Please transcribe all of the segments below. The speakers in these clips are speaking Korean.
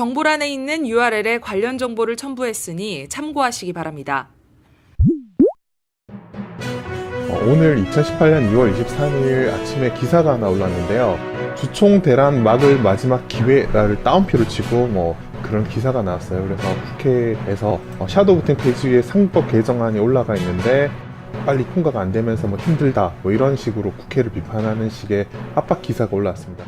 정보란에 있는 URL에 관련 정보를 첨부했으니 참고하시기 바랍니다. 오늘 2018년 2월 23일 아침에 기사가 하나 올랐는데요. 주총 대란 막을 마지막 기회를 따옴표를 치고 그런 기사가 나왔어요. 그래서 국회에서 섀도우 보팅 폐지위에 상법 개정안이 올라가 있는데 빨리 통과가 안 되면서 힘들다 이런 식으로 국회를 비판하는 식의 압박 기사가 올라왔습니다.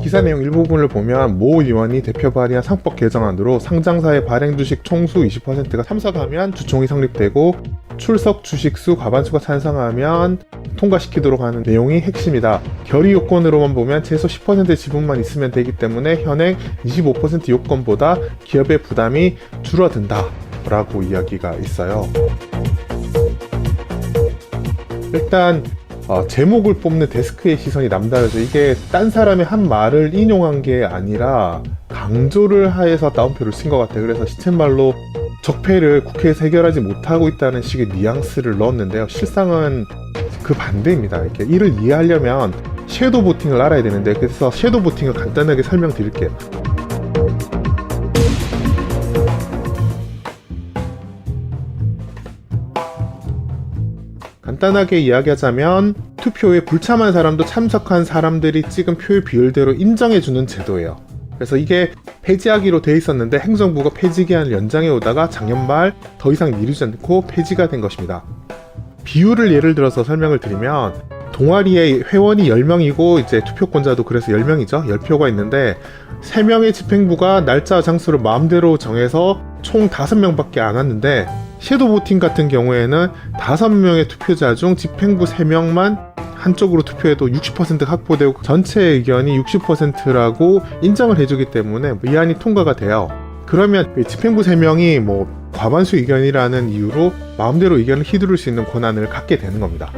기사 내용 일부분을 보면 모 의원이 대표 발의한 상법 개정안으로 상장사의 발행 주식 총수 20%가 참석하면 주총이 성립되고 출석 주식수 과반수가 찬성하면 통과시키도록 하는 내용이 핵심이다. 결의 요건으로만 보면 최소 10% 지분만 있으면 되기 때문에 현행 25% 요건보다 기업의 부담이 줄어든다 라고 이야기가 있어요. 일단 제목을 뽑는 데스크의 시선이 남다르죠. 이게 딴 사람의 한 말을 인용한 게 아니라 강조를 하여서 따옴표를 쓴 것 같아요. 그래서 시쳇말로 적폐를 국회에서 해결하지 못하고 있다는 식의 뉘앙스를 넣었는데요. 실상은 그 반대입니다. 이를 이해하려면 섀도우 보팅을 알아야 되는데, 그래서 섀도우 보팅을 간단하게 설명드릴게요. 간단하게 이야기하자면 투표에 불참한 사람도 참석한 사람들이 찍은 표의 비율대로 인정해주는 제도예요. 그래서 이게 폐지하기로 돼 있었는데 행정부가 폐지 기한을 연장해 오다가 작년 말 더 이상 미루지 않고 폐지가 된 것입니다. 비율을 예를 들어서 설명을 드리면 동아리에 회원이 10명이고 이제 투표권자도 그래서 10명이죠. 10표가 있는데 3명의 집행부가 날짜와 장소를 마음대로 정해서 총 5명밖에 안 왔는데, 섀도우 보팅 같은 경우에는 5명의 투표자 중 집행부 3명만 한쪽으로 투표해도 60% 확보되고 전체 의견이 60%라고 인정을 해주기 때문에 의안이 통과가 돼요. 그러면 집행부 3명이 과반수 의견이라는 이유로 마음대로 의견을 휘두를 수 있는 권한을 갖게 되는 겁니다.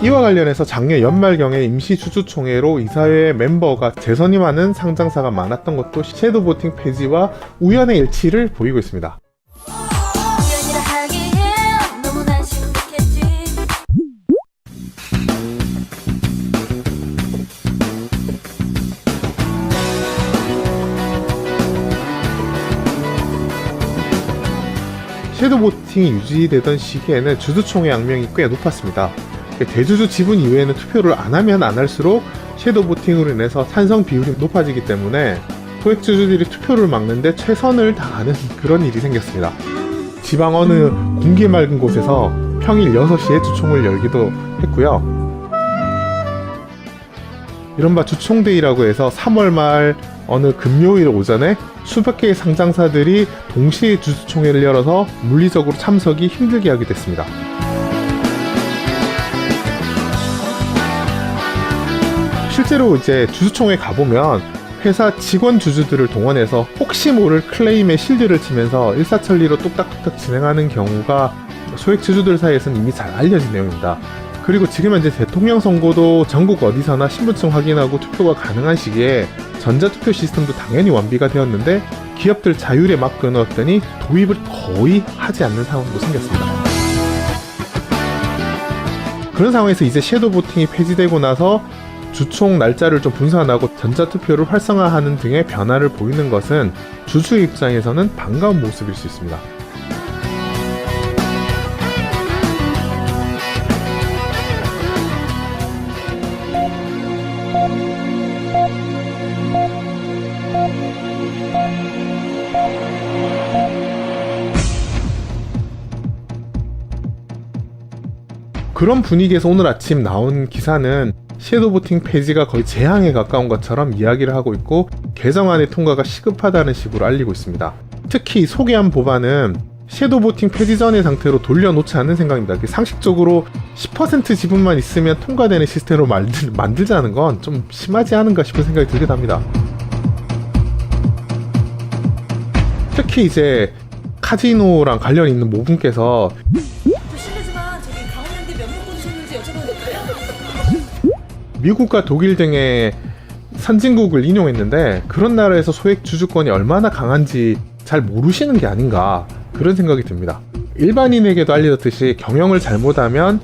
이와 관련해서 작년 연말경에 임시주주총회로 이사회 멤버가 재선임하는 상장사가 많았던 것도 섀도우 보팅 폐지와 우연의 일치를 보이고 있습니다. 섀도우 보팅이 유지되던 시기에는 주주총회 양명이 꽤 높았습니다. 대주주 지분 이외에는 투표를 안 하면 안 할수록 섀도우 보팅으로 인해서 찬성 비율이 높아지기 때문에 소액주주들이 투표를 막는데 최선을 다하는 그런 일이 생겼습니다. 지방 어느 공기 맑은 곳에서 평일 6시에 주총을 열기도 했고요. 이른바 주총데이라고 해서 3월 말 어느 금요일 오전에 수백 개의 상장사들이 동시에 주주총회를 열어서 물리적으로 참석이 힘들게 하게 됐습니다. 실제로 이제 주주총회 가보면 회사 직원 주주들을 동원해서 혹시 모를 클레임에 실드를 치면서 일사천리로 뚝딱뚝딱 진행하는 경우가 소액 주주들 사이에서는 이미 잘 알려진 내용입니다. 그리고 지금 현재 대통령 선거도 전국 어디서나 신분증 확인하고 투표가 가능한 시기에 전자투표 시스템도 당연히 완비가 되었는데 기업들 자율에 막 끊었더니 도입을 거의 하지 않는 상황도 생겼습니다. 그런 상황에서 이제 섀도우 보팅이 폐지되고 나서 주총 날짜를 좀 분산하고 전자투표를 활성화하는 등의 변화를 보이는 것은 주주 입장에서는 반가운 모습일 수 있습니다. 그런 분위기에서 오늘 아침 나온 기사는 섀도우 보팅 폐지가 거의 재앙에 가까운 것처럼 이야기를 하고 있고 개정안의 통과가 시급하다는 식으로 알리고 있습니다. 특히 소개한 법안은 섀도우 보팅 폐지 전의 상태로 돌려놓지 않는 생각입니다. 상식적으로 10% 지분만 있으면 통과되는 시스템으로 만들자는 건 좀 심하지 않은가 싶은 생각이 들기도 합니다. 특히 이제 카지노랑 관련 있는 모분께서 미국과 독일 등의 선진국을 인용했는데 그런 나라에서 소액 주주권이 얼마나 강한지 잘 모르시는 게 아닌가 그런 생각이 듭니다. 일반인에게도 알려졌듯이 경영을 잘못하면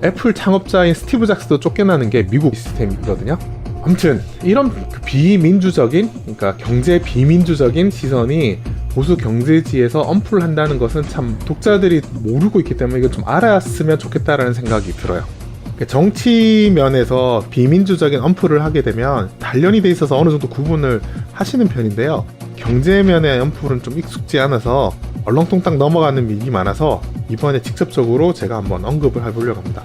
애플 창업자인 스티브 잡스도 쫓겨나는 게 미국 시스템이거든요. 아무튼 이런 비민주적인, 그러니까 경제 비민주적인 시선이 보수 경제지에서 엄풀을 한다는 것은 참 독자들이 모르고 있기 때문에 이걸 좀 알았으면 좋겠다라는 생각이 들어요. 정치 면에서 비민주적인 엄풀을 하게 되면 단련이 돼 있어서 어느 정도 구분을 하시는 편인데요. 경제 면의 엄풀은 좀 익숙지 않아서 얼렁뚱땅 넘어가는 미국이 많아서 이번에 직접적으로 제가 한번 언급을 해보려고 합니다.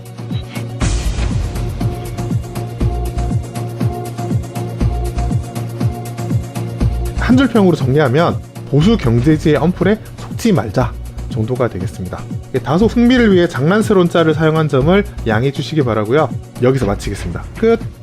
한 줄 평으로 정리하면 보수 경제지의 엄풀에 속지 말자 정도가 되겠습니다. 다소 흥미를 위해 장난스러운 짤을 사용한 점을 양해해 주시기 바라고요. 여기서 마치겠습니다. 끝!